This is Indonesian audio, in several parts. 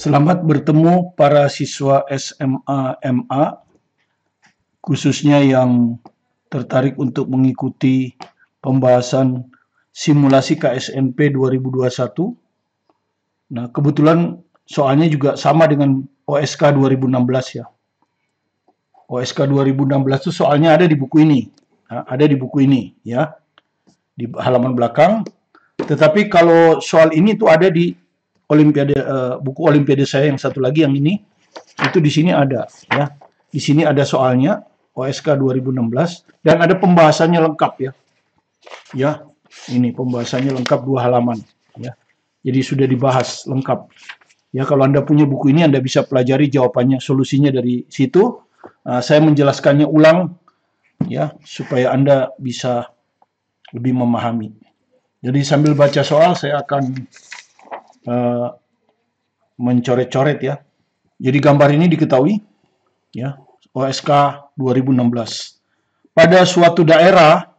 Selamat bertemu para siswa SMA MA, khususnya yang tertarik untuk mengikuti pembahasan simulasi KSNP 2021. Nah, kebetulan soalnya juga sama dengan OSK 2016 ya. OSK 2016 itu soalnya ada di buku ini. Nah, ada di buku ini ya, di halaman belakang. Tetapi kalau soal ini tuh ada di Olimpiade, buku Olimpiade saya yang satu lagi yang ini, itu di sini ada ya. Di sini ada soalnya OSK 2016 dan ada pembahasannya lengkap ya. Ya, ini pembahasannya lengkap 2 halaman ya. Jadi sudah dibahas lengkap. Ya, kalau Anda punya buku ini Anda bisa pelajari jawabannya, solusinya dari situ. Saya menjelaskannya ulang ya supaya Anda bisa lebih memahami. Jadi sambil baca soal saya akan mencoret-coret ya. Jadi gambar ini diketahui ya, OSK 2016. Pada suatu daerah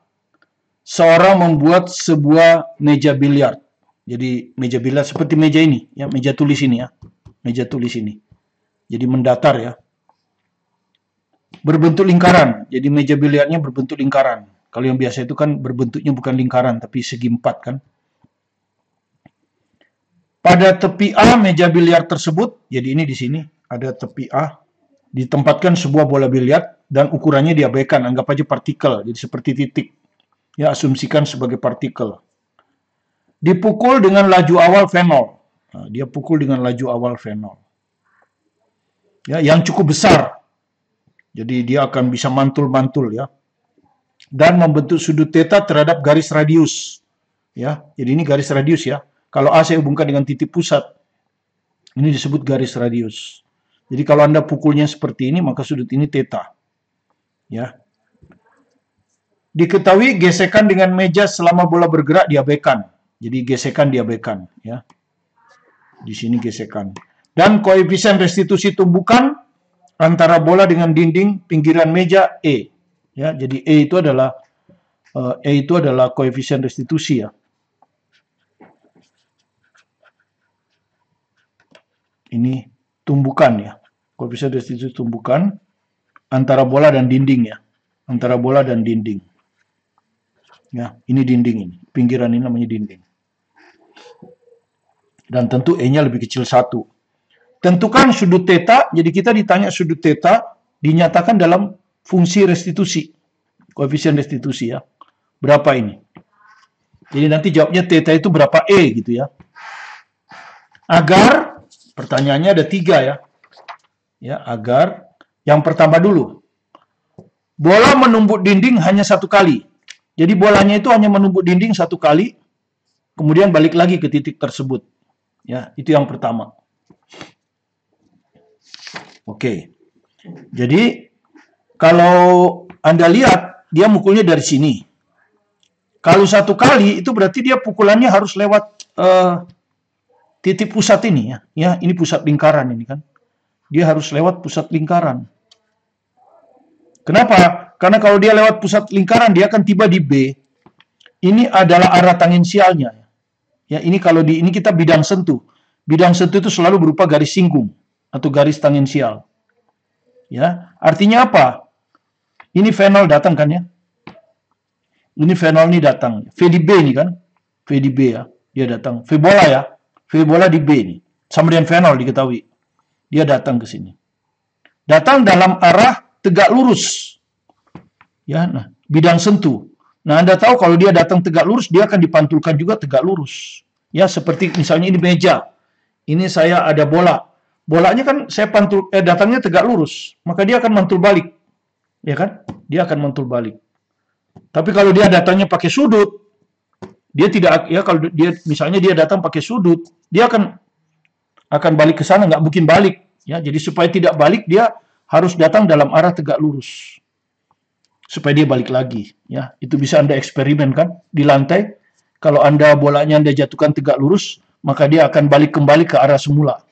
seorang membuat sebuah meja biliar. Jadi meja biliar seperti meja ini ya, meja tulis ini ya. Meja tulis ini. Jadi mendatar ya. Berbentuk lingkaran. Jadi meja biliarnya berbentuk lingkaran. Kalau yang biasa itu kan berbentuknya bukan lingkaran tapi segi 4 kan. Pada tepi A meja biliar tersebut, jadi ini di sini ada tepi A, ditempatkan sebuah bola biliar dan ukurannya diabaikan, anggap aja partikel, jadi seperti titik. Ya, asumsikan sebagai partikel. Dipukul dengan laju awal V0. Nah, dia pukul dengan laju awal V0. Ya, yang cukup besar. Jadi dia akan bisa mantul-mantul ya. Dan membentuk sudut theta terhadap garis radius. Ya, jadi ini garis radius ya. Kalau A saya hubungkan dengan titik pusat, ini disebut garis radius. Jadi kalau Anda pukulnya seperti ini, maka sudut ini theta. Ya. Diketahui gesekan dengan meja selama bola bergerak diabaikan. Jadi gesekan diabaikan. Ya. Di sini gesekan. Dan koefisien restitusi tumbukan antara bola dengan dinding pinggiran meja E. Ya, jadi E itu adalah koefisien restitusi ya. Ini tumbukan ya, koefisien restitusi tumbukan antara bola dan dinding ya, antara bola dan dinding. Ya, ini dinding ini, pinggiran ini namanya dinding. Dan tentu E-nya lebih kecil 1. Tentukan sudut theta, jadi kita ditanya sudut theta, dinyatakan dalam fungsi restitusi, koefisien restitusi ya. Berapa ini? Jadi nanti jawabnya theta itu berapa E gitu ya. Agar pertanyaannya ada 3 ya. Ya, agar yang pertama dulu. Bola menumbuk dinding hanya 1 kali. Jadi bolanya itu hanya menumbuk dinding 1 kali, kemudian balik lagi ke titik tersebut. Ya, itu yang pertama. Oke. Jadi kalau Anda lihat dia mukulnya dari sini. Kalau 1 kali itu berarti dia pukulannya harus lewat titik pusat ini ya. Ya, ini pusat lingkaran ini kan. Dia harus lewat pusat lingkaran. Kenapa? Karena kalau dia lewat pusat lingkaran dia akan tiba di B. Ini adalah arah tangensialnya. Ya, ini kalau di ini kita bidang sentuh. Bidang sentuh itu selalu berupa garis singgung atau garis tangensial. Ya, artinya apa? Ini V0 datang kan ya. Ini V0 ini datang. V di B ini kan. V di B ya. Dia datang. V bola ya. V bola di B ini. Sama dengan V0 diketahui. Dia datang ke sini. Datang dalam arah tegak lurus. Ya, nah, bidang sentuh. Nah, Anda tahu kalau dia datang tegak lurus, dia akan dipantulkan juga tegak lurus. Ya, seperti misalnya ini meja. Ini saya ada bola. Bolanya kan saya datangnya tegak lurus, maka dia akan mantul balik. Ya kan? Dia akan mantul balik. Tapi kalau dia datangnya pakai sudut, dia tidak ya, kalau dia misalnya dia datang pakai sudut, dia akan balik ke sana, nggak mungkin balik ya. Jadi supaya tidak balik dia harus datang dalam arah tegak lurus supaya dia balik lagi ya. Itu bisa Anda eksperimen kan di lantai. Kalau bolanya Anda jatuhkan tegak lurus, maka dia akan balik kembali ke arah semula.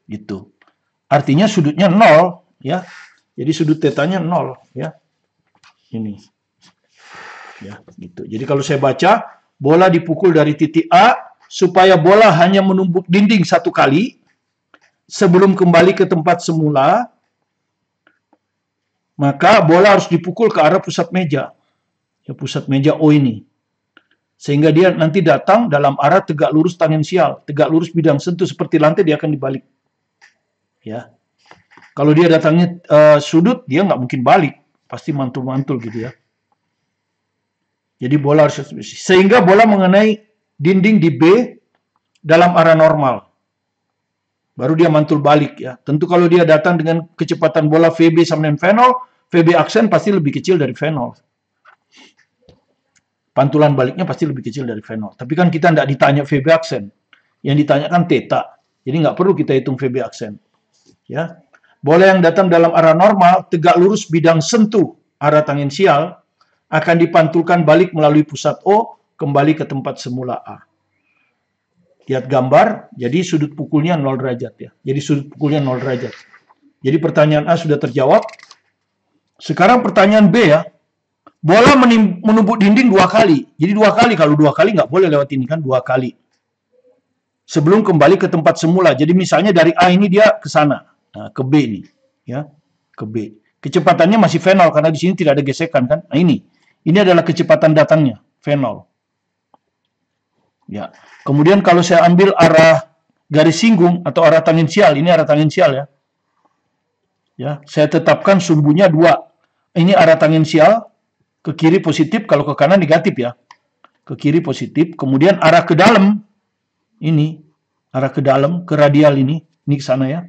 Gitu. Artinya sudutnya 0 ya. Jadi sudut tetanya 0 ya. Ini. Ya, gitu. Jadi kalau saya baca, bola dipukul dari titik A supaya bola hanya menumbuk dinding 1 kali, sebelum kembali ke tempat semula, maka bola harus dipukul ke arah pusat meja. Ya, pusat meja O ini. Sehingga dia nanti datang dalam arah tegak lurus tangensial, tegak lurus bidang sentuh seperti lantai, dia akan dibalik. Ya. Kalau dia datangnya sudut, dia nggak mungkin balik, pasti mantul-mantul gitu ya. Jadi bola harus, sehingga bola mengenai dinding di B dalam arah normal. Baru dia mantul balik ya. Tentu kalau dia datang dengan kecepatan bola VB sama dengan V0, VB aksen pasti lebih kecil dari V0. Pantulan baliknya pasti lebih kecil dari V0. Tapi kan kita tidak ditanya VB aksen. Yang ditanyakan theta. Jadi nggak perlu kita hitung VB aksen. Ya. Bola yang datang dalam arah normal, tegak lurus bidang sentuh arah tangensial, akan dipantulkan balik melalui pusat O, kembali ke tempat semula A. Lihat gambar, jadi sudut pukulnya 0 derajat ya. Jadi sudut pukulnya 0 derajat. Jadi pertanyaan A sudah terjawab. Sekarang pertanyaan B ya. Bola menumbuk dinding 2 kali. Jadi 2 kali, kalau 2 kali nggak boleh lewat ini kan, 2 kali. Sebelum kembali ke tempat semula. Jadi misalnya dari A ini dia ke sana. Nah, ke B ini. Ya, ke B. Kecepatannya masih V0 karena di sini tidak ada gesekan kan. Nah ini. Ini adalah kecepatan datangnya, V0. Ya. Kemudian kalau saya ambil arah garis singgung atau arah tangensial, ini arah tangensial ya. Ya, saya tetapkan sumbunya 2. Ini arah tangensial, ke kiri positif, kalau ke kanan negatif ya. Ke kiri positif, kemudian arah ke dalam, ini, arah ke dalam, ke radial ini ke sana ya.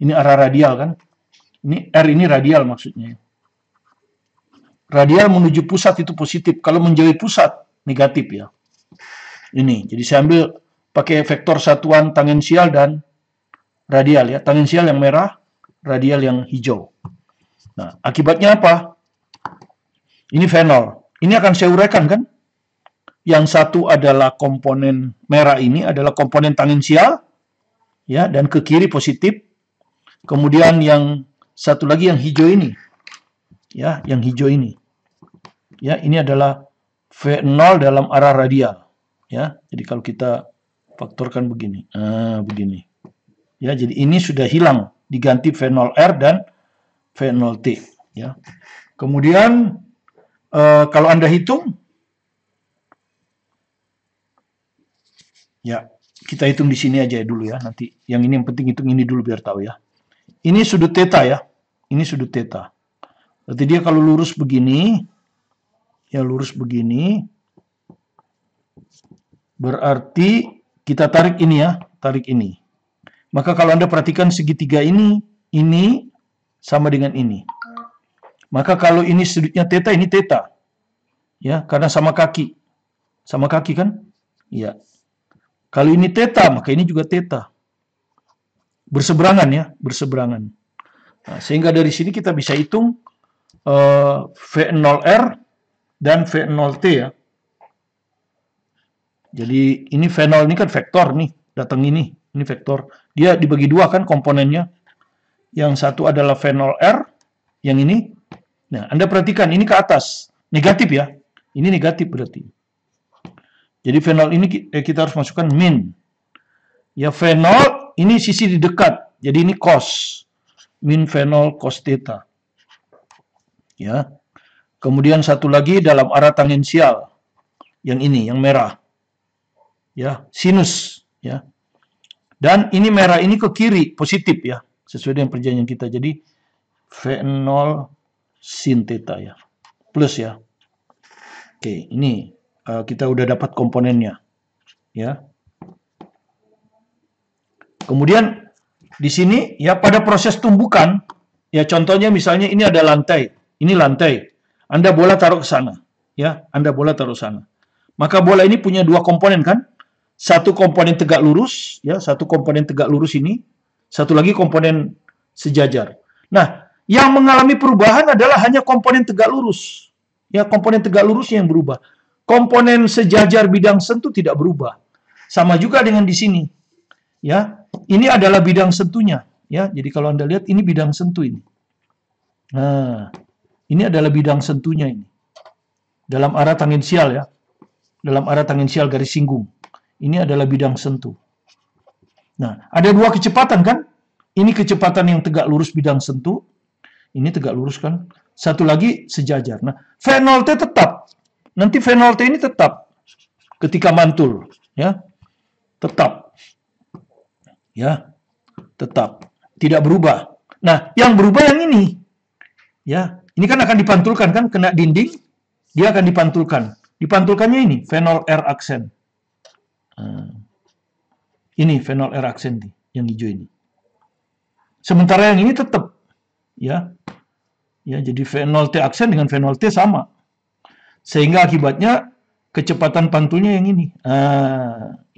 Ini arah radial kan. Ini R ini radial maksudnya. Radial menuju pusat itu positif, kalau menjauhi pusat negatif ya. Ini, jadi saya ambil pakai vektor satuan tangensial dan radial ya. Tangensial yang merah, radial yang hijau. Nah, akibatnya apa? Ini V0. Ini akan saya uraikan kan? Yang satu adalah komponen merah ini adalah komponen tangensial ya, dan ke kiri positif. Kemudian yang satu lagi yang hijau ini. Ya, yang hijau ini. Ya, ini adalah V0 dalam arah radial. Ya, jadi kalau kita faktorkan begini. Begini. Ya, jadi ini sudah hilang, diganti V0R dan V0T ya. Kemudian kalau Anda hitung, ya kita hitung di sini aja dulu ya. Nanti yang ini yang penting hitung ini dulu biar tahu ya. Ini sudut theta ya. Ini sudut theta. Berarti dia kalau lurus begini, ya lurus begini, berarti kita tarik ini ya, tarik ini. Maka kalau Anda perhatikan segitiga ini sama dengan ini. Maka kalau ini sudutnya theta, ini theta. Ya, karena sama kaki. Sama kaki kan? Iya. Kalau ini theta, maka ini juga theta. Berseberangan ya, berseberangan. Nah, sehingga dari sini kita bisa hitung V0R dan V0T ya. Jadi ini V0 ini kan vektor nih, datang ini vektor. Dia dibagi 2 kan komponennya. Yang satu adalah V0R, yang ini. Nah, Anda perhatikan ini ke atas, negatif ya. Ini negatif berarti. Jadi V0 ini kita harus masukkan min. Ya V0 ini sisi di dekat, jadi ini cos. Min V0 cos theta. Ya. Kemudian satu lagi dalam arah tangensial. Yang ini, yang merah. Ya, sinus ya. Dan ini merah ini ke kiri positif ya, sesuai dengan perjanjian kita. Jadi V0 sin theta ya. Plus ya. Oke, ini kita udah dapat komponennya. Ya. Kemudian di sini ya pada proses tumbukan, ya contohnya misalnya ini ada lantai. Ini lantai. Anda bola taruh ke sana, ya. Anda bola taruh ke sana. Maka bola ini punya 2 komponen kan? Satu komponen tegak lurus, ya, satu komponen tegak lurus ini, satu lagi komponen sejajar. Nah, yang mengalami perubahan adalah hanya komponen tegak lurus. Ya, komponen tegak lurusnya yang berubah. Komponen sejajar bidang sentuh tidak berubah. Sama juga dengan di sini. Ya, ini adalah bidang sentuhnya. Ya, jadi kalau Anda lihat ini bidang sentuh ini. Nah, ini adalah bidang sentuhnya ini. Dalam arah tangensial ya. Dalam arah tangensial garis singgung. Ini adalah bidang sentuh. Nah, ada 2 kecepatan kan? Ini kecepatan yang tegak lurus bidang sentuh. Ini tegak lurus kan. Satu lagi sejajar. Nah, V0T tetap. Nanti V0T ini tetap ketika mantul, ya. Tetap. Ya. Tetap. Tidak berubah. Nah, yang berubah yang ini. Ya, ini kan akan dipantulkan kan, kena dinding, dia akan dipantulkan. Dipantulkannya ini V0R aksen. Ini V0R aksen nih, yang hijau ini. Sementara yang ini tetap, ya, jadi V0T aksen dengan V0T sama, sehingga akibatnya kecepatan pantulnya yang ini.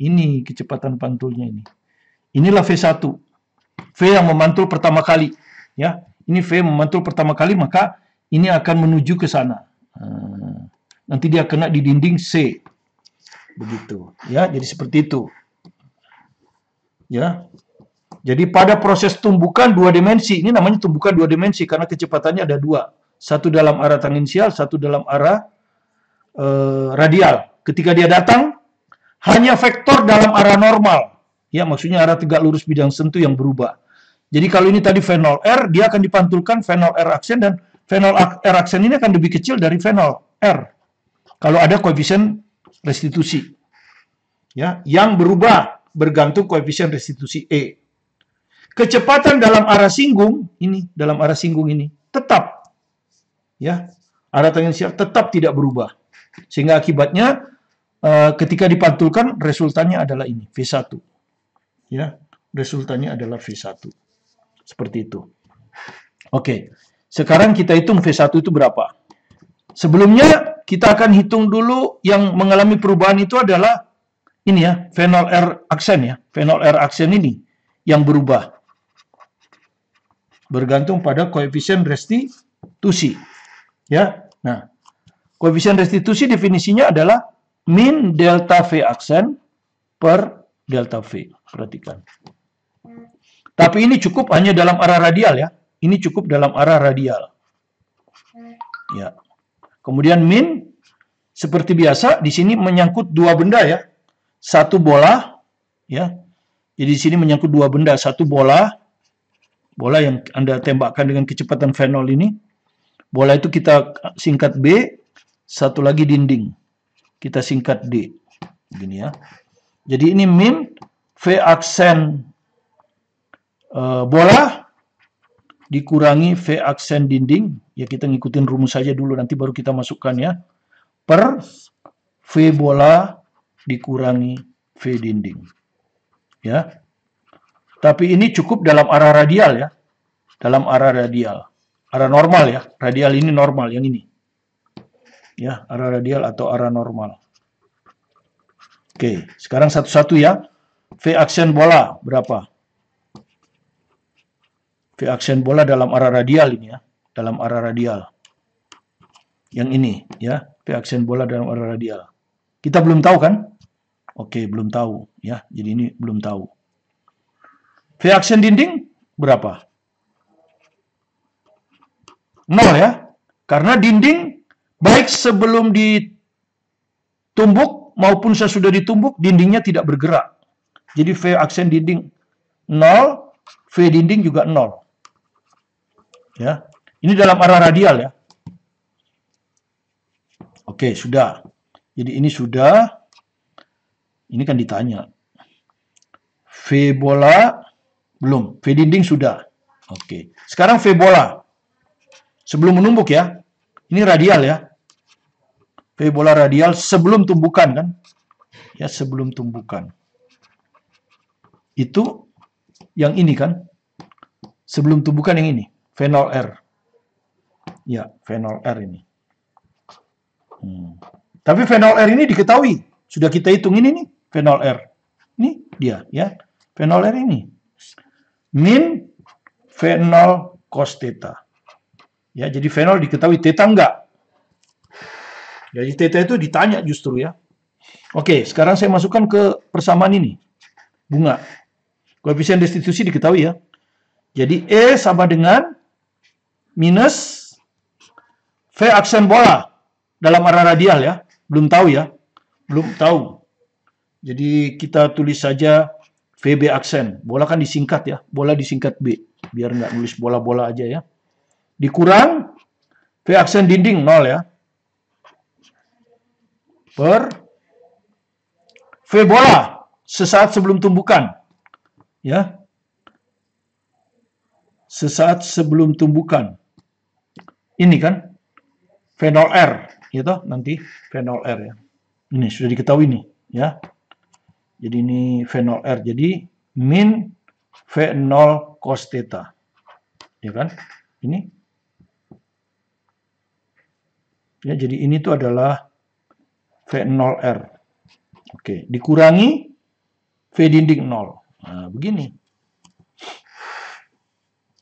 Ini kecepatan pantulnya ini. Inilah V1, V yang memantul pertama kali, ya. Ini V memantul pertama kali, maka ini akan menuju ke sana. Nanti dia kena di dinding C, begitu, ya. Jadi seperti itu, ya. Jadi pada proses tumbukan dua dimensi, ini namanya tumbukan dua dimensi karena kecepatannya ada dua. Satu dalam arah tangensial, satu dalam arah radial. Ketika dia datang, hanya vektor dalam arah normal. Ya, maksudnya arah tegak lurus bidang sentuh yang berubah. Jadi kalau ini tadi V0R, dia akan dipantulkan V0R aksen, dan V0R aksen ini akan lebih kecil dari V0R. Kalau ada koefisien restitusi. Ya, yang berubah bergantung koefisien restitusi E. Kecepatan dalam arah singgung ini, tetap, ya, arah tangensial tetap tidak berubah, sehingga akibatnya ketika dipantulkan resultannya adalah ini V1, ya, resultannya adalah V1, seperti itu. Oke, sekarang kita hitung V1 itu berapa. Sebelumnya kita akan hitung dulu yang mengalami perubahan itu adalah ini ya, V0R aksen ya, V0R aksen ini yang berubah. Bergantung pada koefisien restitusi. Ya. Nah, koefisien restitusi definisinya adalah min delta V aksen per delta V. Perhatikan. Tapi ini cukup hanya dalam arah radial ya. Ini cukup dalam arah radial. Ya. Kemudian min seperti biasa di sini menyangkut dua benda ya. Satu bola ya. Jadi di sini menyangkut dua benda, satu bola yang Anda tembakkan dengan kecepatan V0 ini. Bola itu kita singkat B, satu lagi dinding. Kita singkat D. Begini ya. Jadi ini min V aksen bola dikurangi V aksen dinding. Ya kita ngikutin rumus saja dulu, nanti baru kita masukkan ya. Per V bola dikurangi V dinding. Ya. Tapi ini cukup dalam arah radial ya. Dalam arah radial. Arah normal ya. Radial ini normal, yang ini. Ya, arah radial atau arah normal. Oke, sekarang satu-satu ya. V aksen bola berapa? V aksen bola dalam arah radial ini ya. Dalam arah radial. Yang ini ya. V aksen bola dalam arah radial. Kita belum tahu kan? Oke, belum tahu ya. Jadi ini belum tahu. V aksen dinding berapa? 0 ya. Karena dinding baik sebelum ditumbuk maupun sesudah ditumbuk, dindingnya tidak bergerak. Jadi V aksen dinding 0, V dinding juga 0. Ya. Ini dalam arah radial ya. Oke, sudah. Jadi ini sudah. Ini kan ditanya. V bola belum, V dinding sudah. Oke. Sekarang V bola. Sebelum menumbuk ya. Ini radial ya. V bola radial sebelum tumbukan kan. Ya, sebelum tumbukan. Itu yang ini kan. Sebelum tumbukan yang ini. V0R. Ya, V0R ini. Tapi V0R ini diketahui. Sudah kita hitung ini nih. V0R. Ini dia ya. V0R ini. Min V0 cos theta. Ya, jadi V0 diketahui, theta enggak. Jadi theta itu ditanya justru ya. Oke, sekarang saya masukkan ke persamaan ini. Bunga. Koefisien restitusi diketahui ya. Jadi E sama dengan minus V aksen bola dalam arah radial ya. Belum tahu ya. Belum tahu. Jadi kita tulis saja VB aksen. Bola kan disingkat ya. Bola disingkat B. Biar nggak nulis bola-bola aja ya. Dikurang V aksen dinding 0 ya. Per V bola sesaat sebelum tumbukan. Ya. Sesaat sebelum tumbukan. Ini kan V0R gitu nanti V0R ya. Ini sudah diketahui nih ya. Jadi ini V0R. Jadi min V0 cos theta. Ya kan? Ini. Ya, jadi ini tuh adalah V0R. Oke, dikurangi V dinding 0. Nah, begini.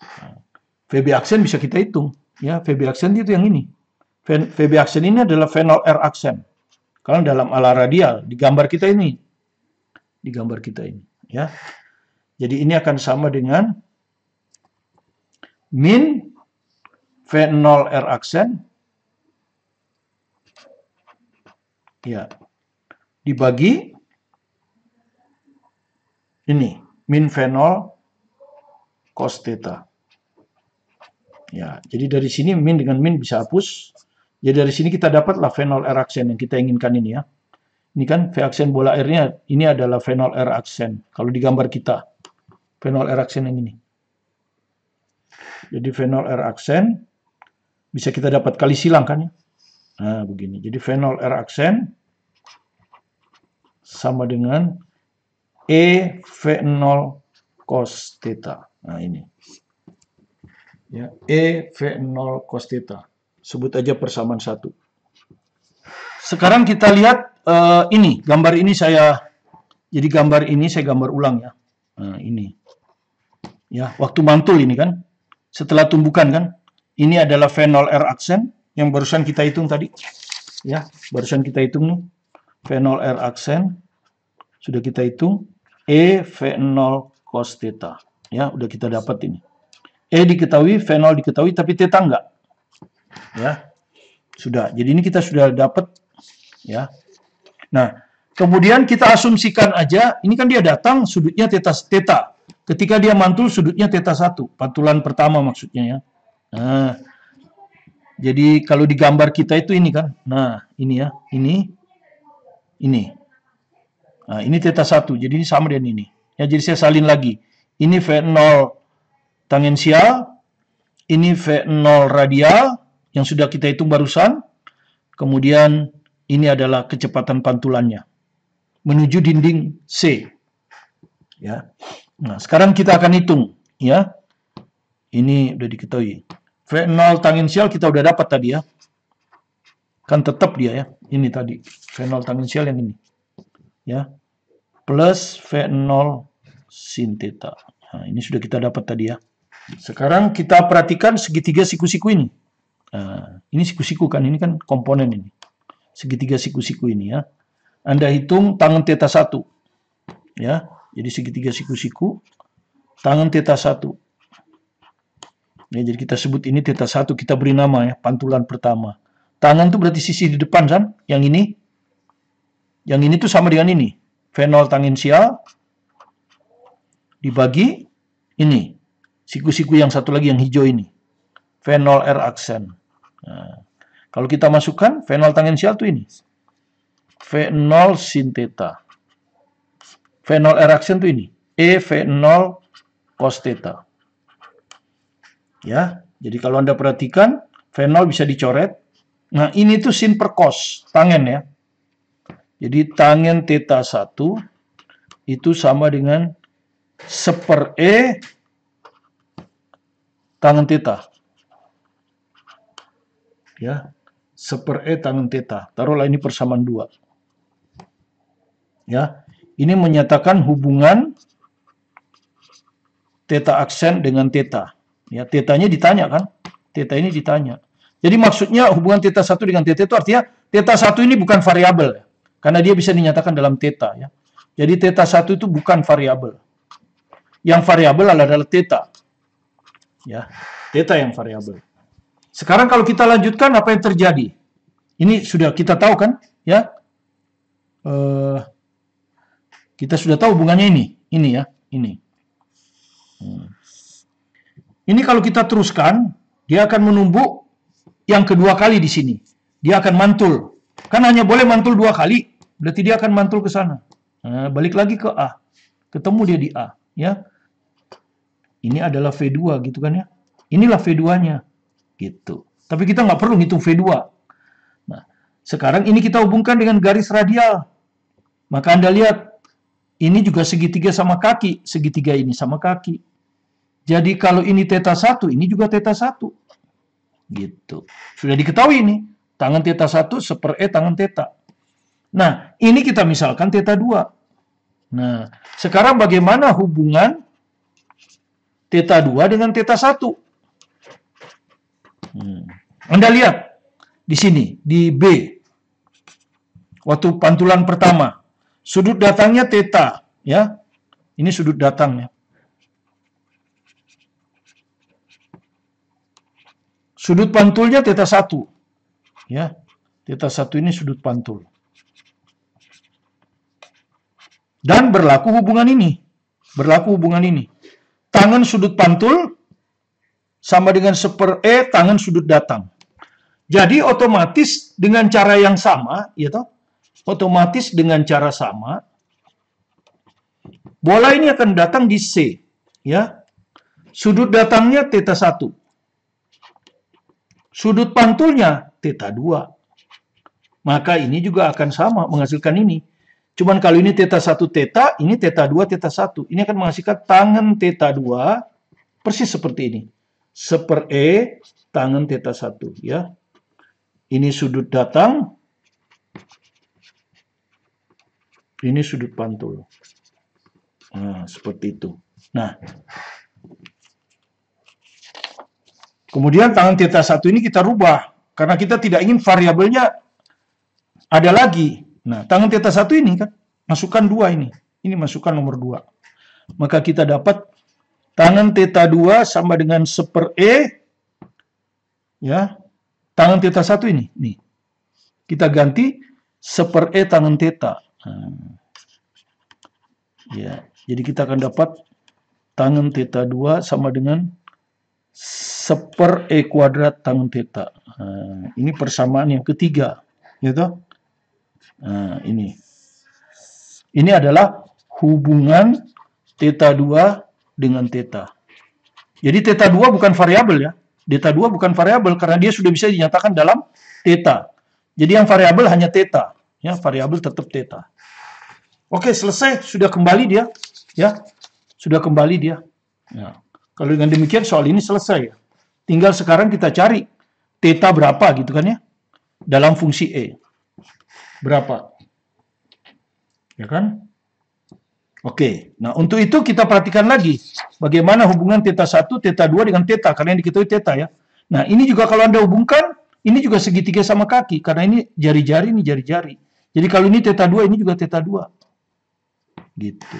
Nah, VB aksen bisa kita hitung. Ya, VB aksen itu yang ini. VB aksen ini adalah V0R aksen. Kalau dalam ala radial, di gambar kita ini. Di gambar kita ini. Ya. Jadi ini akan sama dengan min V0R aksen. Ya. Dibagi ini. Min V0 cos theta. Ya, jadi dari sini min dengan min bisa hapus. Jadi dari sini kita dapatlah V0R aksen yang kita inginkan ini ya. Ini kan V aksen bola R-nya, ini adalah V0R aksen. Kalau di gambar kita, V0R aksen yang ini. Jadi V0R aksen, bisa kita dapat kali silang kan ya. Nah, begini. Jadi V0R aksen sama dengan E V0 cos theta. Nah, ini. Ya, E V0 cos theta. Sebut aja persamaan 1. Sekarang kita lihat ini, gambar ini saya gambar ulang ya. Nah, ini. Ya, waktu mantul ini kan. Setelah tumbukan kan. Ini adalah V0R aksen yang barusan kita hitung tadi. Ya, barusan kita hitung nih. V0R aksen sudah kita hitung. E V0 cos theta. Ya, udah kita dapat ini. E diketahui, V0 diketahui, tapi theta enggak. Ya, sudah. Jadi ini kita sudah dapat. Ya. Nah, kemudian kita asumsikan aja, ini kan dia datang sudutnya theta. Ketika dia mantul sudutnya theta 1, pantulan pertama maksudnya ya. Nah, jadi kalau di gambar kita itu ini kan. Nah, ini ya, ini. Nah, ini theta 1, jadi ini sama dengan ini. Ya, jadi saya salin lagi. Ini V0 tangensial, ini V0 radial yang sudah kita hitung barusan. Kemudian ini adalah kecepatan pantulannya menuju dinding C. Ya. Nah, sekarang kita akan hitung ya. Ini udah diketahui. V0 tangensial kita udah dapat tadi ya. Kan tetap dia ya. Ini tadi V0 tangensial yang ini. Ya. Plus V0 sin theta. Nah, ini sudah kita dapat tadi ya. Sekarang kita perhatikan segitiga siku-siku ini. Nah, ini siku-siku kan, ini kan komponen ini. Segitiga siku-siku ini ya. Anda hitung tangan theta 1. Ya, jadi segitiga siku-siku, tangan theta 1. Ya, jadi kita sebut ini theta 1, kita beri nama ya, pantulan pertama. Tangan itu berarti sisi di depan kan, yang ini. Yang ini tuh sama dengan ini. V0 tangensial dibagi ini. Siku-siku yang satu lagi yang hijau ini. V0R aksen. Nah, kalau kita masukkan V0 tangensial itu ini. V0 sin theta. V0R aksen itu ini. E V0 cos theta. Ya, jadi kalau Anda perhatikan V0 bisa dicoret. Nah, ini tuh sin per cos, tangen ya. Jadi tangen theta 1 itu sama dengan 1/E tangen theta. Ya, 1/E tangen theta. Taruhlah ini persamaan 2. Ya, ini menyatakan hubungan theta aksen dengan theta. Ya, theta-nya ditanya kan? Theta ini ditanya. Jadi maksudnya hubungan theta 1 dengan theta itu artinya theta 1 ini bukan variabel ya. Karena dia bisa dinyatakan dalam theta ya. Jadi theta 1 itu bukan variabel. Yang variabel adalah theta. Ya, theta yang variabel. Sekarang kalau kita lanjutkan apa yang terjadi? Ini sudah kita tahu kan, ya? Kita sudah tahu hubungannya ini. Ini ya, ini. Ini kalau kita teruskan, dia akan menumbuk yang kedua kali di sini. Dia akan mantul. Kan hanya boleh mantul 2 kali, berarti dia akan mantul ke sana. Nah, balik lagi ke A. Ketemu dia di A, ya. Ini adalah V2 gitu kan ya. Inilah V2-nya. Gitu. Tapi kita nggak perlu ngitung V2. Nah, sekarang ini kita hubungkan dengan garis radial. Maka Anda lihat, ini juga segitiga sama kaki. Segitiga ini sama kaki. Jadi kalau ini θ 1, ini juga θ 1. Gitu. Sudah diketahui ini. Tangan θ 1 1/E tangan θ. Nah, ini kita misalkan θ 2. Nah, sekarang bagaimana hubungan θ 2 dengan θ 1? Anda lihat di sini, di B. Waktu pantulan pertama. Sudut datangnya θ, ya. Ini sudut datangnya. Sudut pantulnya θ 1. Ya. θ 1 ini sudut pantul. Dan berlaku hubungan ini. Berlaku hubungan ini. Tangan sudut pantul sama dengan 1/E tangan sudut datang. Jadi otomatis dengan cara yang sama, ya toh? Otomatis dengan cara sama, bola ini akan datang di C, ya. Sudut datangnya θ 1. Sudut pantulnya θ 2. Maka ini juga akan sama menghasilkan ini. Cuman kalau ini θ 1 θ, ini θ 2 θ 1. Ini akan menghasilkan tangan θ 2 persis seperti ini. 1/E tangan θ 1, ya. Ini sudut datang. Ini sudut pantul. Nah, seperti itu. Nah, kemudian tangan θ 1 ini kita rubah. Karena kita tidak ingin variabelnya ada lagi. Nah, tangan θ 1 ini kan, masukkan 2 ini. Ini masukkan nomor 2. Maka kita dapat tangan θ 2 sama dengan 1/E. Ya, tangan θ 1 ini. Nih. Kita ganti 1/E tangan θ. Ya, jadi kita akan dapat tangan θ 2 sama dengan 1/E kuadrat tangan θ. Ini persamaan yang ketiga, gitu. Ini adalah hubungan θ 2 dengan θ. Jadi θ 2 bukan variabel ya. θ 2 bukan variabel karena dia sudah bisa dinyatakan dalam θ. Jadi yang variabel hanya θ, ya, variabel tetap θ. Oke, selesai, sudah kembali dia, ya. Sudah kembali dia. Ya. Kalau dengan demikian soal ini selesai ya. Tinggal sekarang kita cari θ berapa gitu kan ya. Dalam fungsi E. Berapa? Ya kan? Oke. Nah, untuk itu kita perhatikan lagi bagaimana hubungan θ 1, θ 2 dengan θ karena yang diketahui θ ya. Nah, ini juga kalau Anda hubungkan, ini juga segitiga sama kaki karena ini jari-jari, ini jari-jari. Jadi kalau ini θ 2, ini juga θ 2. Gitu.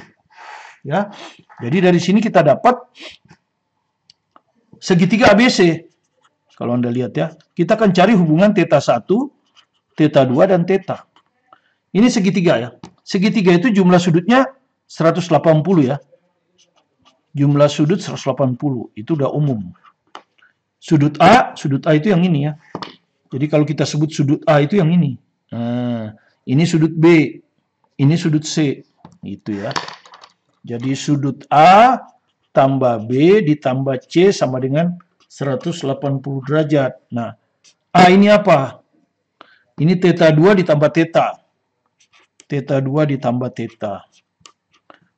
Ya. Jadi dari sini kita dapat segitiga ABC. Kalau Anda lihat ya, kita akan cari hubungan θ 1, θ 2 dan θ. Ini segitiga ya. Segitiga itu jumlah sudutnya 180 ya. Jumlah sudut 180. Itu udah umum. Sudut A itu yang ini ya. Jadi kalau kita sebut sudut A itu yang ini. Nah, ini sudut B. Ini sudut C. Itu ya. Jadi sudut A tambah B ditambah C sama dengan 180 derajat. Nah, A ini apa? Ini θ 2 ditambah θ. θ 2 ditambah θ.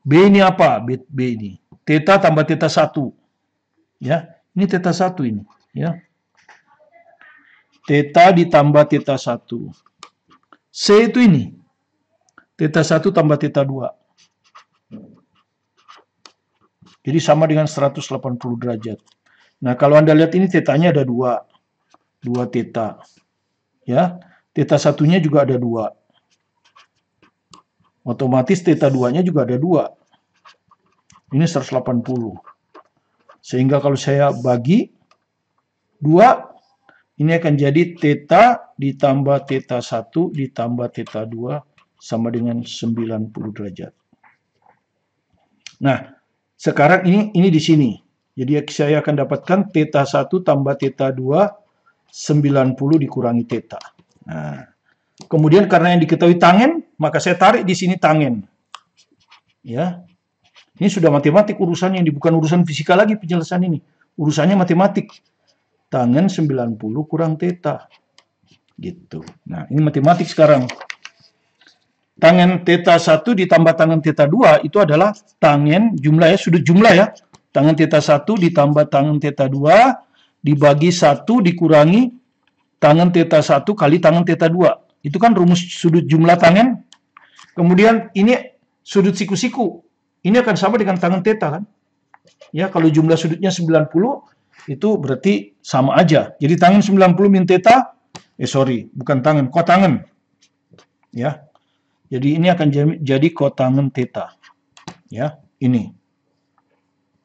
B ini apa? B ini. θ tambah θ 1. Ya, ini θ 1 ini. Ya. θ ditambah θ 1. C itu ini. θ 1 tambah θ 2. Jadi sama dengan 180 derajat. Nah, kalau Anda lihat ini θ-nya ada 2. 2 θ. Ya. θ 1-nya juga ada 2. Otomatis θ 2-nya juga ada 2. Ini 180. Sehingga kalau saya bagi 2, ini akan jadi θ ditambah θ 1 ditambah θ 2 sama dengan 90 derajat. Nah, sekarang ini di sini. Jadi saya akan dapatkan theta 1 tambah theta 2 90 dikurangi theta. Nah, kemudian karena yang diketahui tangen, maka saya tarik di sini tangen. Ya. Ini sudah matematik urusannya, ini bukan urusan fisika lagi penjelasan ini. Urusannya matematik. Tangen 90 kurang theta. Gitu. Nah, ini matematik sekarang. Tangen theta 1 ditambah tangen theta 2 itu adalah tangen jumlah ya, sudut jumlah ya. Tangen theta 1 ditambah tangen theta 2 dibagi 1 dikurangi tangen theta 1 kali tangen theta 2. Itu kan rumus sudut jumlah tangen. Kemudian ini sudut siku-siku. Ini akan sama dengan tangen theta kan. Ya, kalau jumlah sudutnya 90 itu berarti sama aja. Jadi tangen 90 min theta, bukan tangen, kotangen. Ya. Jadi ini akan jadi kotangen theta. Ya, ini.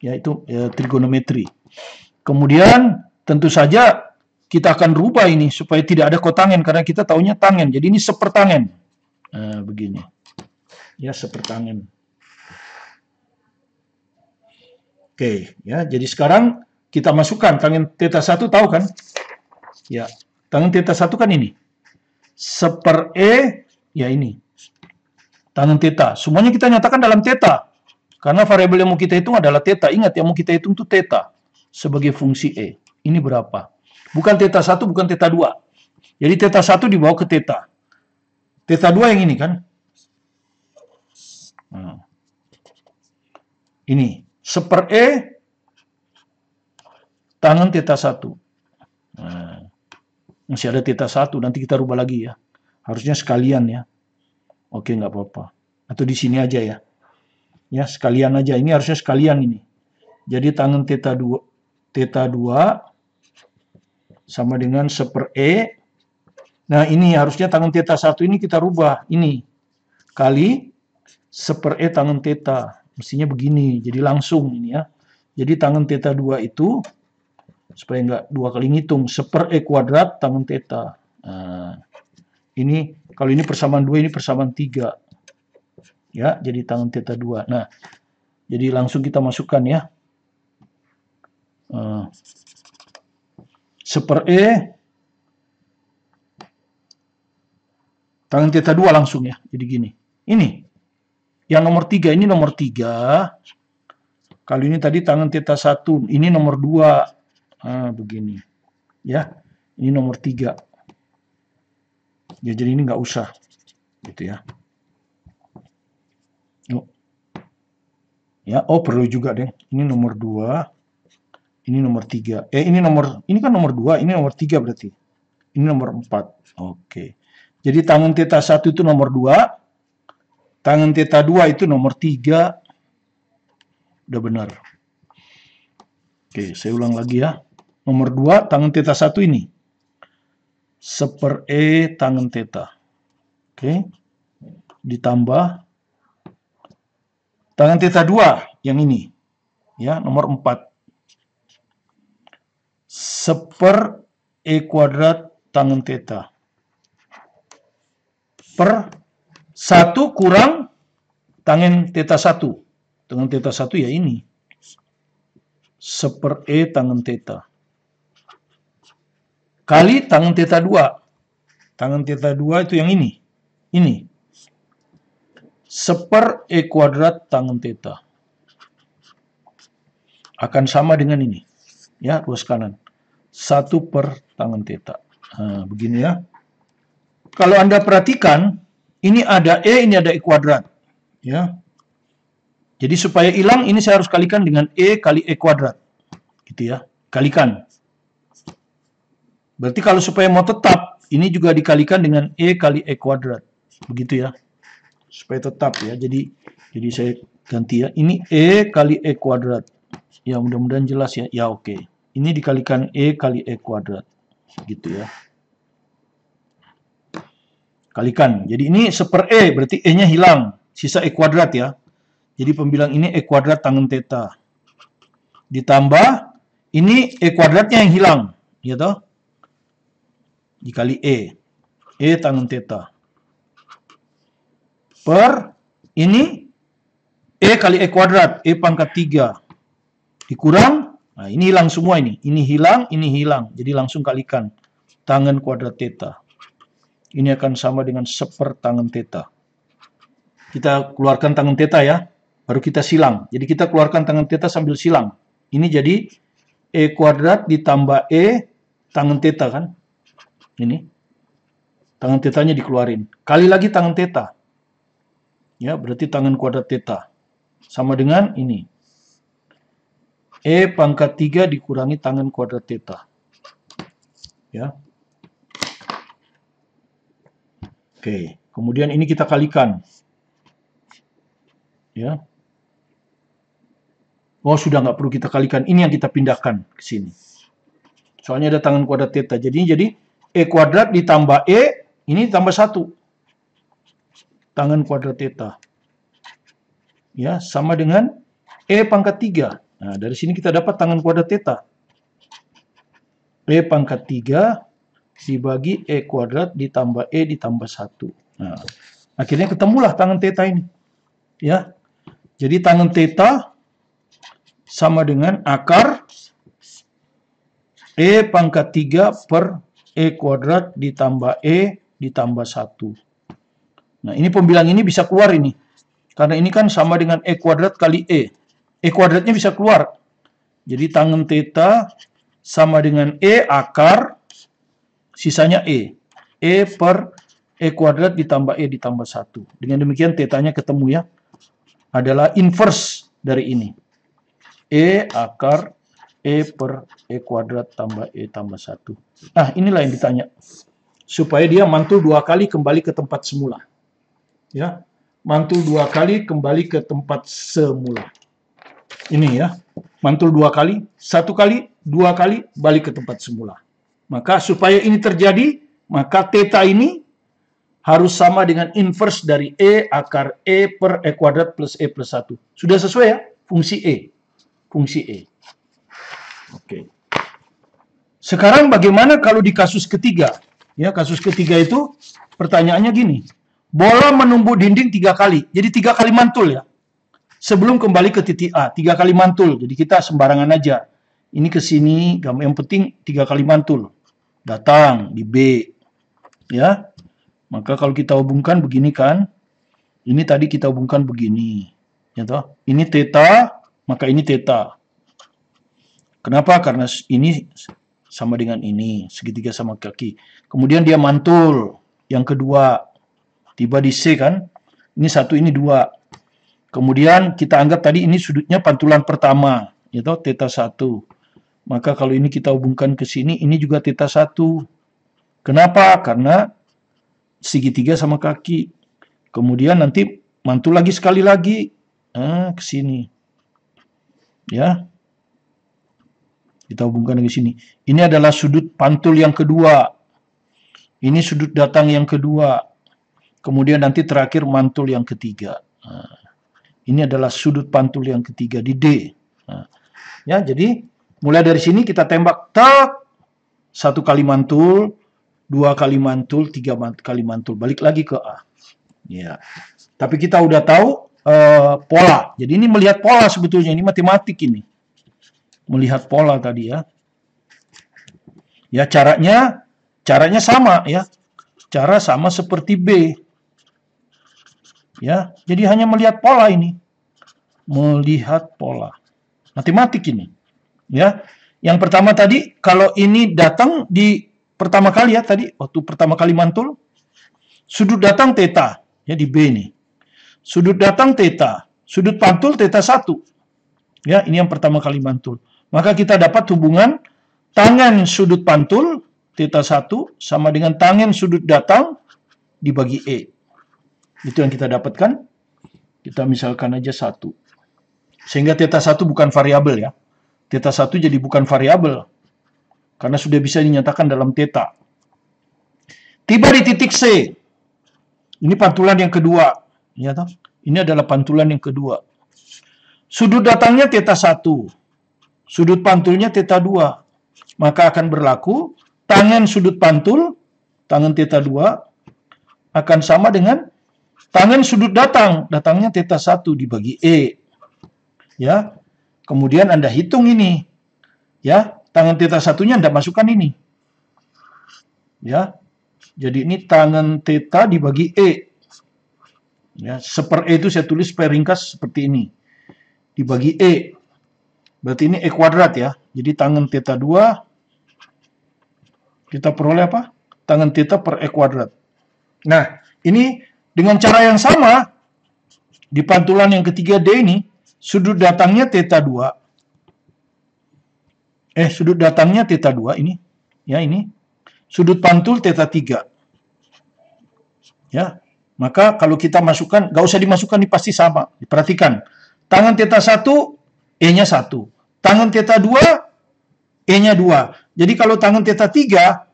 Yaitu trigonometri. Kemudian tentu saja kita akan rubah ini supaya tidak ada kotangen karena kita taunya tangen. Jadi ini sepertangen. Nah, begini. Ya, sepertangen. Oke, ya. Jadi sekarang kita masukkan tangen theta 1 tahu kan? Ya, tangen theta 1 kan ini. Seper E, ya ini. Tangen theta. Semuanya kita nyatakan dalam theta. Karena variabel yang mau kita hitung adalah theta. Ingat, yang mau kita hitung itu theta sebagai fungsi E. Ini berapa? Bukan theta 1, bukan theta 2. Jadi theta 1 dibawa ke theta. Theta 2 yang ini kan? Nah. Ini. Seper E tangen theta 1. Nah. Masih ada theta 1. Nanti kita rubah lagi ya. Harusnya sekalian ya. Oke, nggak apa-apa. Atau di sini aja ya. Ya, sekalian aja. Ini harusnya sekalian ini. Jadi tangen theta 2 sama dengan seper E. Nah, ini harusnya tangen theta 1 ini kita rubah. Ini kali seper E tangen theta. Mestinya begini. Jadi langsung ini ya. Jadi tangen theta 2 itu, supaya nggak dua kali ngitung, seper E kuadrat tangen theta. Nah, ini, kalau ini persamaan 2, ini persamaan 3. Ya, jadi tangen theta 2. Nah, jadi langsung kita masukkan ya. Seper E tangen theta 2 langsung ya. Jadi gini. Ini. Yang nomor 3, ini nomor 3. Kalau ini tadi tangen theta 1, ini nomor 2. Nah, begini. Ya, ini nomor 3. Ya, jadi ini nggak usah. Gitu ya. Ya, perlu juga deh. Ini nomor 2. Ini nomor 3. Ini kan nomor 2, ini nomor 3 berarti. Ini nomor 4. Oke. Jadi tangen theta 1 itu nomor 2. Tangen theta 2 itu nomor 3. Udah benar. Oke, saya ulang lagi ya. Nomor 2, tangen theta 1 ini. Seper E tangen theta. Oke. Ditambah tangen theta 2 yang ini. Ya, nomor 4. Seper E kuadrat tangen theta. Per 1 kurang tangen theta 1. Tangen theta 1 ya ini. Seper E tangen theta. Kali tangen theta 2. Tangen theta 2 itu yang ini. Ini. Seper E kuadrat tangen theta. Akan sama dengan ini. Ya, ruas kanan. 1 per tangen theta. Nah, begini ya. Kalau Anda perhatikan, ini ada E, ini ada E kuadrat. Ya. Jadi supaya hilang, ini saya harus kalikan dengan E kali E kuadrat. Gitu ya. Kalikan. Berarti kalau supaya mau tetap, ini juga dikalikan dengan E kali E kuadrat. Begitu ya. Supaya tetap ya. Jadi saya ganti ya. Ini E kali E kuadrat. Ya, mudah-mudahan jelas ya. Ya, oke. Ini dikalikan E kali E kuadrat. Gitu ya. Kalikan. Jadi ini seper E, berarti E-nya hilang. Sisa E kuadrat ya. Jadi pembilang ini E kuadrat tangen theta. Ditambah, ini E kuadratnya yang hilang. Ya toh? Dikali E. E tangen theta. Per, ini E kali E kuadrat, E pangkat 3 dikurang, nah ini hilang semua ini hilang, jadi langsung kalikan tangen kuadrat theta. Ini akan sama dengan 1/4 tangen theta. Kita keluarkan tangen theta ya, baru kita silang. Jadi kita keluarkan tangen theta sambil silang. Ini jadi E kuadrat ditambah E tangen theta kan. Ini. Tangen tetanya dikeluarin. Kali lagi tangen theta. Ya, berarti tangen kuadrat theta. Sama dengan ini. E pangkat 3 dikurangi tangen kuadrat theta. Ya. Oke, kemudian ini kita kalikan. Ya. Oh, sudah nggak perlu kita kalikan. Ini yang kita pindahkan ke sini. Soalnya ada tangen kuadrat theta. Jadi E kuadrat ditambah E, ini tambah 1. Tangen kuadrat theta. Ya, sama dengan E pangkat 3. Nah, dari sini kita dapat tangen kuadrat theta. E pangkat 3 dibagi E kuadrat ditambah E ditambah 1. Nah, akhirnya ketemulah tangen theta ini. Ya. Jadi tangen theta sama dengan akar E pangkat 3 per E kuadrat ditambah E ditambah 1. Nah, ini pembilang ini bisa keluar ini. Karena ini kan sama dengan E kuadrat kali E. E kuadratnya bisa keluar. Jadi tangen theta sama dengan E akar, sisanya E. E per E kuadrat ditambah E ditambah 1. Dengan demikian tetanya ketemu ya. Adalah inverse dari ini. E akar E per E kuadrat tambah E tambah 1. Nah, inilah yang ditanya. Supaya dia mantul 2 kali kembali ke tempat semula. Ya, mantul 2 kali kembali ke tempat semula. Ini ya, mantul 2 kali, 1 kali, 2 kali, balik ke tempat semula. Maka supaya ini terjadi, maka theta ini harus sama dengan inverse dari E akar E per E kuadrat plus E plus 1. Sudah sesuai ya? Fungsi E. Fungsi E. Oke. Sekarang bagaimana kalau di kasus ketiga? Ya, kasus ketiga itu pertanyaannya gini. Bola menumbuh dinding 3 kali. Jadi 3 kali mantul ya. Sebelum kembali ke titik A, 3 kali mantul. Jadi kita sembarangan aja. Ini ke sini, yang penting 3 kali mantul. Datang di B. Ya. Maka kalau kita hubungkan begini kan. Ini tadi kita hubungkan begini. Ya toh? Ini theta, maka ini theta. Kenapa? Karena ini sama dengan ini, segitiga sama kaki. Kemudian dia mantul. Yang kedua, tiba di C kan. Ini 1, ini 2. Kemudian kita anggap tadi ini sudutnya pantulan pertama, yaitu theta 1. Maka kalau ini kita hubungkan ke sini, ini juga theta 1. Kenapa? Karena segitiga sama kaki. Kemudian nanti mantul lagi sekali lagi ke sini. Ya. Kita hubungkan ke sini. Ini adalah sudut pantul yang kedua. Ini sudut datang yang kedua. Kemudian nanti terakhir mantul yang ketiga. Ini adalah sudut pantul yang ketiga di D. Ya, jadi mulai dari sini kita tembak tak 1 kali mantul, 2 kali mantul, 3 kali mantul, balik lagi ke A. Ya. Tapi kita udah tahu pola. Jadi ini melihat pola sebetulnya, ini matematik ini. Melihat pola tadi ya. Ya, caranya sama ya. Cara sama seperti B. Ya, jadi hanya melihat pola ini. Melihat pola. Matematik ini. Ya. Yang pertama tadi, kalau ini datang di pertama kali ya tadi, waktu pertama kali mantul, sudut datang theta, ya di B ini. Sudut datang theta, sudut pantul theta 1. Ya, ini yang pertama kali mantul. Maka kita dapat hubungan tangen sudut pantul theta 1 sama dengan tangen sudut datang dibagi E. Itu yang kita dapatkan. Kita misalkan aja 1. Sehingga theta 1 bukan variabel ya. Theta 1 jadi bukan variabel. Karena sudah bisa dinyatakan dalam theta. Tiba di titik C. Ini pantulan yang kedua. Ya, toh? Ini adalah pantulan yang kedua. Sudut datangnya theta 1. Sudut pantulnya theta 2. Maka akan berlaku tangen sudut pantul, tangen theta 2, akan sama dengan Tangen sudut datang, datangnya theta 1 dibagi E. Ya. Kemudian Anda hitung ini. Ya, tangen theta 1-nya Anda masukkan ini. Ya. Jadi ini tangen theta dibagi E. Ya, seper E itu saya tulis supaya ringkas seperti ini. Dibagi E. Berarti ini E kuadrat ya. Jadi tangen theta 2 kita peroleh apa? Tangen theta per E kuadrat. Nah, ini dengan cara yang sama, di pantulan yang ketiga D ini, sudut datangnya theta 2. Sudut datangnya theta 2 ini. Ya, ini. Sudut pantul theta 3. Ya, maka kalau kita masukkan, nggak usah dimasukkan, ini pasti sama. Diperhatikan. Tangen theta 1, E-nya 1. Tangen theta 2, E-nya 2. Jadi kalau tangen theta 3,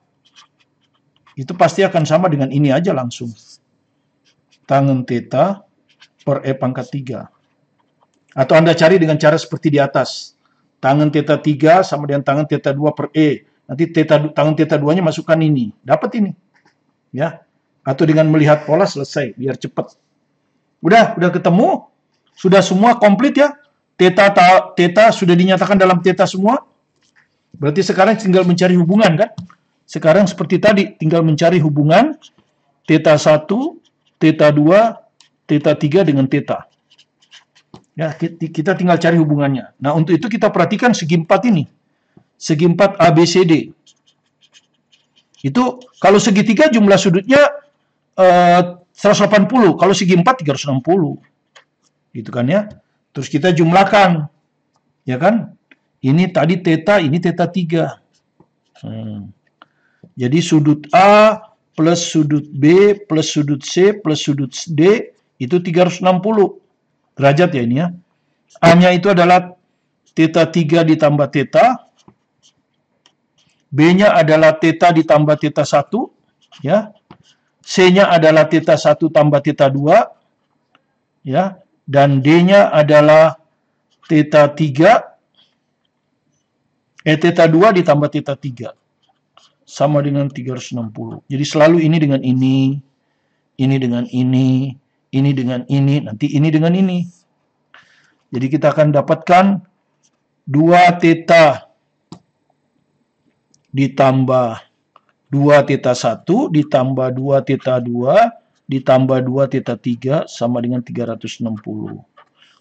itu pasti akan sama dengan ini aja langsung. Tangen theta per E pangkat 3. Atau Anda cari dengan cara seperti di atas. Tangen theta 3 sama dengan tangen theta 2 per E. Nanti tangen theta 2-nya masukkan ini. Dapat ini. Ya. Atau dengan melihat pola selesai. Biar cepat. Udah ketemu. Sudah semua komplit ya. Theta sudah dinyatakan dalam theta semua. Berarti sekarang tinggal mencari hubungan kan. Sekarang seperti tadi. Tinggal mencari hubungan. Theta 1, theta 2, theta 3 dengan theta. Ya, kita tinggal cari hubungannya. Nah, untuk itu kita perhatikan segi 4 ini. Segi 4 ABCD. Itu kalau segitiga jumlah sudutnya 180. Kalau segi 4 360. Gitu kan ya. Terus kita jumlahkan. Ya kan? Ini tadi theta, ini theta 3. Jadi sudut A plus sudut B plus sudut C plus sudut D itu 360 derajat ya ini ya. A-nya itu adalah theta 3 ditambah theta. B-nya adalah theta ditambah theta 1. Ya. C-nya adalah theta 1 tambah theta 2. Ya. Dan D-nya adalah theta 3. Theta 2 ditambah theta 3. Sama dengan 360. Jadi selalu ini dengan ini dengan ini dengan ini, nanti ini dengan ini. Jadi kita akan dapatkan 2 theta ditambah 2 theta 1 ditambah 2 theta 2 ditambah 2 theta 3 sama dengan 360.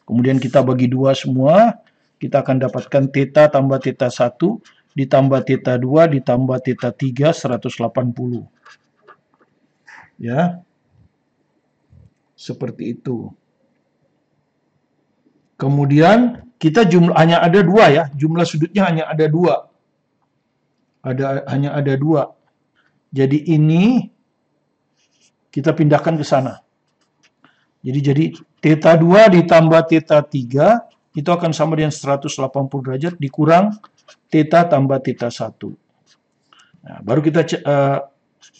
Kemudian kita bagi 2 semua, kita akan dapatkan theta tambah theta 1 ditambah theta 2 ditambah theta 3 180. Ya. Seperti itu. Kemudian kita hanya ada 2 ya, jumlah sudutnya hanya ada 2. Hanya ada 2. Jadi ini kita pindahkan ke sana. Jadi theta 2 ditambah theta 3 itu akan sama dengan 180 derajat dikurang theta tambah theta 1. Nah, baru kita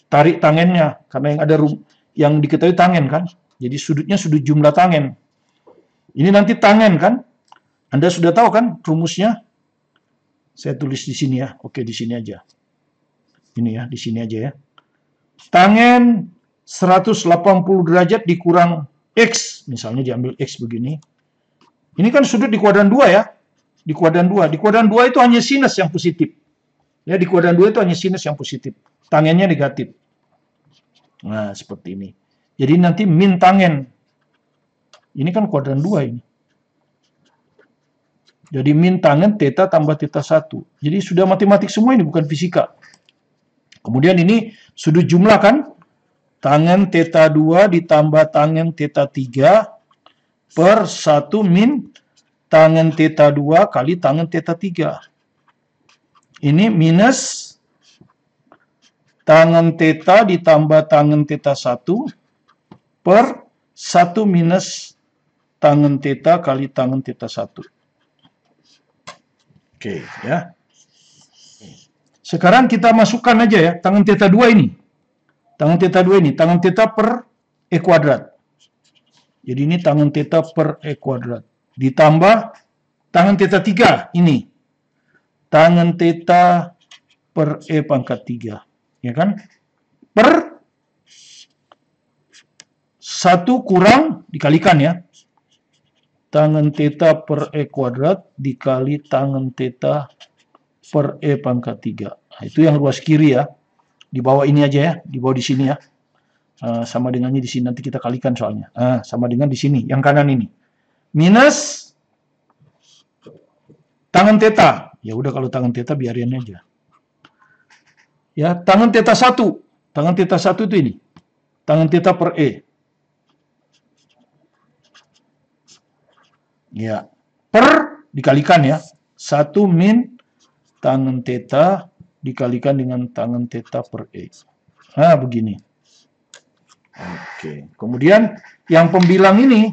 tarik tangennya karena yang diketahui tangen kan. Jadi sudutnya sudut jumlah tangen. Ini nanti tangen kan? Anda sudah tahu kan rumusnya? Saya tulis di sini ya. Oke, di sini aja. Ini ya, di sini aja ya. Tangen 180 derajat dikurang X. Misalnya diambil X begini. Ini kan sudut di kuadran 2 ya. Di kuadran 2. Di kuadran 2 itu hanya sinus yang positif. Ya, di kuadran 2 itu hanya sinus yang positif. Tangennya negatif. Nah, seperti ini. Jadi nanti min tangen. Ini kan kuadran 2 ini. Jadi min tangen theta tambah theta 1. Jadi sudah matematik semua ini, bukan fisika. Kemudian ini sudut jumlah kan. Tangen theta 2 ditambah tangen theta 3 per 1 min tangen theta 2 kali tangen theta 3. Ini minus tangen theta ditambah tangen theta 1 per 1 minus tangen theta kali tangen theta 1. Oke, ya. Sekarang kita masukkan aja ya, tangen theta 2 ini. Tangen theta 2 ini, tangen theta per E kuadrat. Jadi ini tangen theta per E kuadrat. Ditambah tangen theta 3 ini. Tangen theta per E pangkat 3. Ya kan? Per 1 1 kurang dikalikan ya. Tangen theta per E kuadrat dikali tangen theta per E pangkat 3. Nah, itu yang ruas kiri ya. Di bawah ini aja ya, di bawah di sini ya. Sama dengannya di sini, nanti kita kalikan soalnya. Sama dengan di sini, yang kanan ini. Minus tangen theta. Ya udah kalau tangen theta biarin aja. Ya, tangen theta 1. Tangen theta 1 itu ini. Tangen theta per E. Ya, per dikalikan ya. 1 min tangen theta dikalikan dengan tangen theta per E. Nah, begini. Oke. Kemudian yang pembilang ini,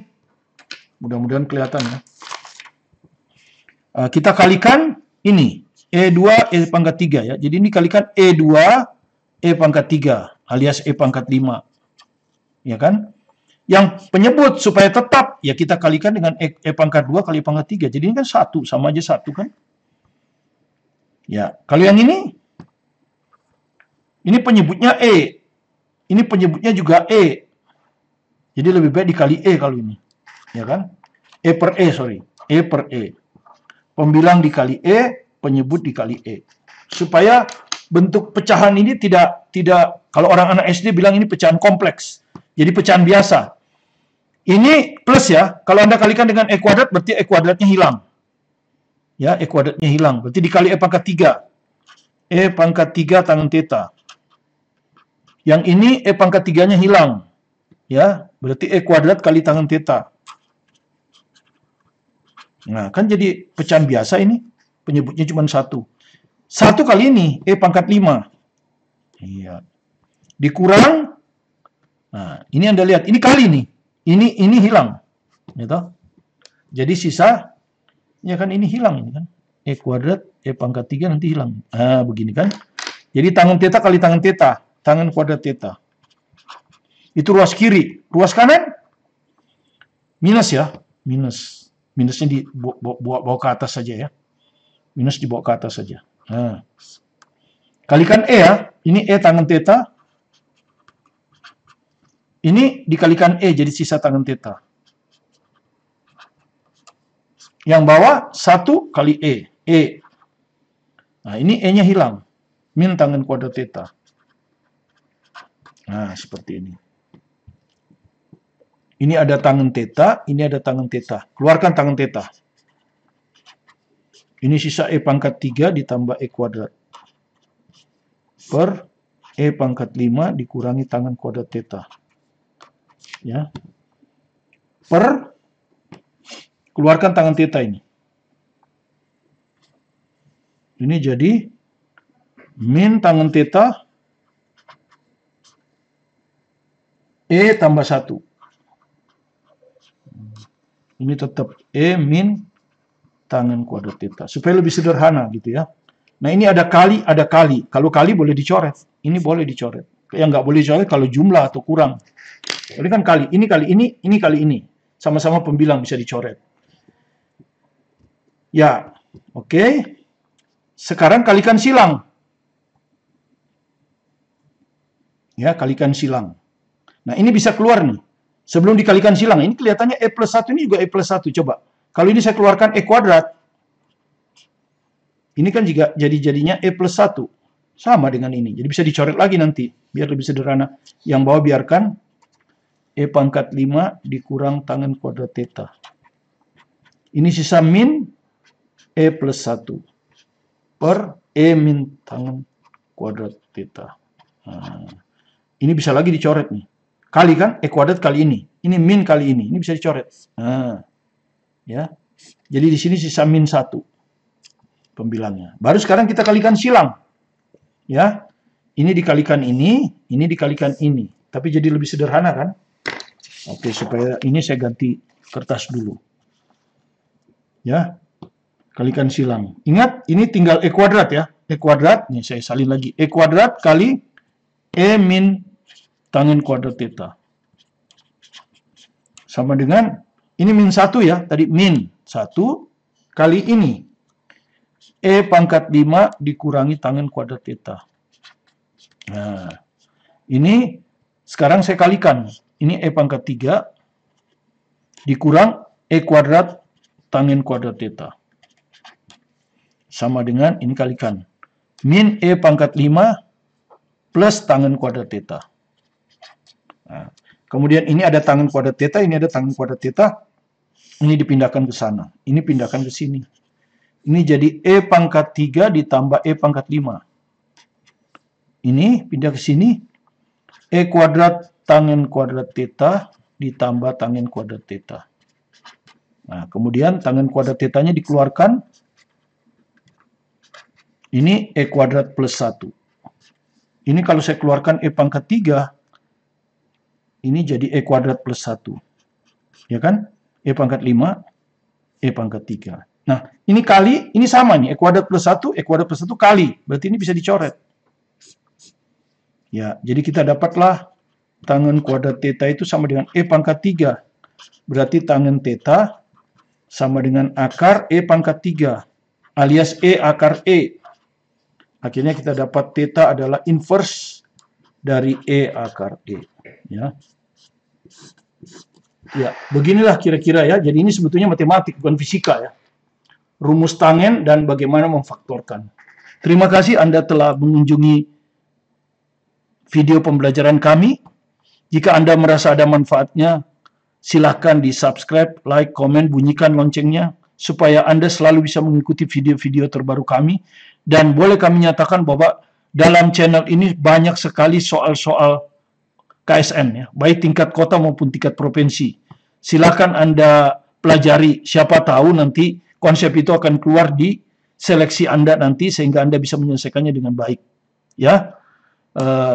mudah-mudahan kelihatan ya. Kita kalikan ini. E2, E pangkat 3 ya. Jadi ini kalikan E2, E pangkat 3 alias E pangkat 5. Ya kan? Yang penyebut supaya tetap, ya kita kalikan dengan E pangkat 2 kali E pangkat 3. Jadi ini kan 1, sama aja 1 kan? Ya, kalau yang ini penyebutnya E. Ini penyebutnya juga E. Jadi lebih baik dikali E kalau ini. Ya kan? E per E, sorry. E per E. Pembilang dikali E, penyebut dikali E. Supaya bentuk pecahan ini tidak kalau orang anak SD bilang ini pecahan kompleks. Jadi pecahan biasa. Ini plus ya. Kalau Anda kalikan dengan E kuadrat, berarti E kuadratnya hilang. Ya, E kuadratnya hilang. Berarti dikali E pangkat 3. E pangkat 3 tangen theta. Yang ini E pangkat 3-nya hilang. Ya, berarti E kuadrat kali tangen theta. Nah, kan jadi pecahan biasa ini. Penyebutnya cuma 1. 1 kali ini, E pangkat 5. Iya. Dikurang. Nah, ini Anda lihat. Ini kali nih. Ini hilang. Gitu. Jadi sisa, ya kan ini hilang. Ini kan. E kuadrat, E pangkat 3 nanti hilang. Nah, begini kan. Jadi tangen theta kali tangen theta. Tangen kuadrat theta. Itu ruas kiri. Ruas kanan, minus ya. Minus. Minusnya dibawa ke atas saja ya. Minus dibawa ke atas saja. Nah. Kalikan E ya. Ini E tangen theta. Ini dikalikan E jadi sisa tangen theta. Yang bawah 1 kali E. E. Nah, ini E-nya hilang. Min tangen kuadrat theta. Nah, seperti ini. Ini ada tangen theta, ini ada tangen theta. Keluarkan tangen theta. Ini sisa E pangkat 3 ditambah E kuadrat. Per E pangkat 5 dikurangi tangen kuadrat theta. Ya. Per keluarkan tangen theta ini. Ini jadi min tangen theta E tambah 1. Ini tetap E min tangen kuadrat theta. Supaya lebih sederhana gitu ya. Nah ini ada kali, ada kali. Kalau kali boleh dicoret. Ini boleh dicoret. Yang nggak boleh dicoret kalau jumlah atau kurang. Ini kan kali ini kali ini. Sama-sama pembilang bisa dicoret. Ya, oke. Sekarang kalikan silang. Ya, kalikan silang. Nah, ini bisa keluar nih. Sebelum dikalikan silang, ini kelihatannya E plus 1 ini juga E plus 1. Coba. Kalau ini saya keluarkan E kuadrat. Ini kan juga jadinya E plus 1. Sama dengan ini. Jadi bisa dicoret lagi nanti. Biar lebih sederhana. Yang bawah biarkan E pangkat 5 dikurang tangen kuadrat theta. Ini sisa min E plus 1 per E min tangen kuadrat theta. Nah, ini bisa lagi dicoret nih. Kali kan, E kuadrat kali ini. Ini min kali ini. Ini bisa dicoret. Nah, ya. Jadi di sini sisa min 1 pembilangnya. Baru sekarang kita kalikan silang. Ya. Ini dikalikan ini dikalikan ini. Tapi jadi lebih sederhana kan? Oke, supaya ini saya ganti kertas dulu. Ya. Kalikan silang. Ingat, ini tinggal E kuadrat ya. E kuadrat, nih saya salin lagi. E kuadrat kali E min tangen kuadrat theta. Sama dengan, ini min 1 ya. Tadi min 1 kali ini. E pangkat 5 dikurangi tangen kuadrat theta. Nah, ini sekarang saya kalikan. Ini E pangkat 3 dikurang E kuadrat tanggen kuadrat theta. Sama dengan, ini kalikan, min E pangkat 5 plus tanggen kuadrat theta. Nah, kemudian ini ada tanggen kuadrat theta, ini ada tanggen kuadrat theta. Ini dipindahkan ke sana. Ini pindahkan ke sini. Ini jadi E pangkat 3 ditambah E pangkat 5. Ini pindah ke sini. E kuadrat tanggen kuadrat theta ditambah tanggen kuadrat theta. Nah, kemudian tanggen kuadrat theta-nya dikeluarkan. Ini E kuadrat plus 1. Ini kalau saya keluarkan E pangkat 3, ini jadi E kuadrat plus 1. Ya kan? E pangkat 5, E pangkat 3. Nah, ini kali, ini sama nih. E kuadrat plus 1, E kuadrat plus 1 kali. Berarti ini bisa dicoret. Ya, jadi kita dapatlah tanggen kuadrat theta itu sama dengan E pangkat 3. Berarti tanggen theta sama dengan akar E pangkat 3. Alias E akar E. Akhirnya kita dapat theta adalah inverse dari E akar E. Ya. Ya, beginilah kira-kira ya. Jadi ini sebetulnya matematik, bukan fisika ya. Rumus tangen dan bagaimana memfaktorkan. Terima kasih Anda telah mengunjungi video pembelajaran kami. Jika Anda merasa ada manfaatnya, silahkan di-subscribe, like, komen, bunyikan loncengnya, supaya Anda selalu bisa mengikuti video-video terbaru kami. Dan boleh kami nyatakan bahwa dalam channel ini banyak sekali soal-soal KSN, ya, baik tingkat kota maupun tingkat provinsi. Silakan Anda pelajari, siapa tahu nanti konsep itu akan keluar di seleksi Anda nanti sehingga Anda bisa menyelesaikannya dengan baik. Ya,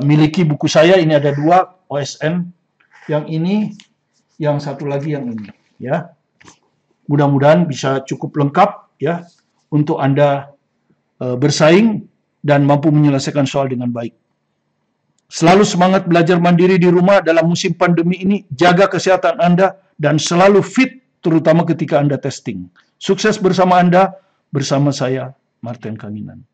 miliki buku saya, ini ada 2 OSN, yang ini, yang satu lagi yang ini. Ya, mudah-mudahan bisa cukup lengkap ya untuk Anda bersaing dan mampu menyelesaikan soal dengan baik. Selalu semangat belajar mandiri di rumah dalam musim pandemi ini, jaga kesehatan Anda, dan selalu fit, terutama ketika Anda testing. Sukses bersama Anda, bersama saya, Martin Kanginan.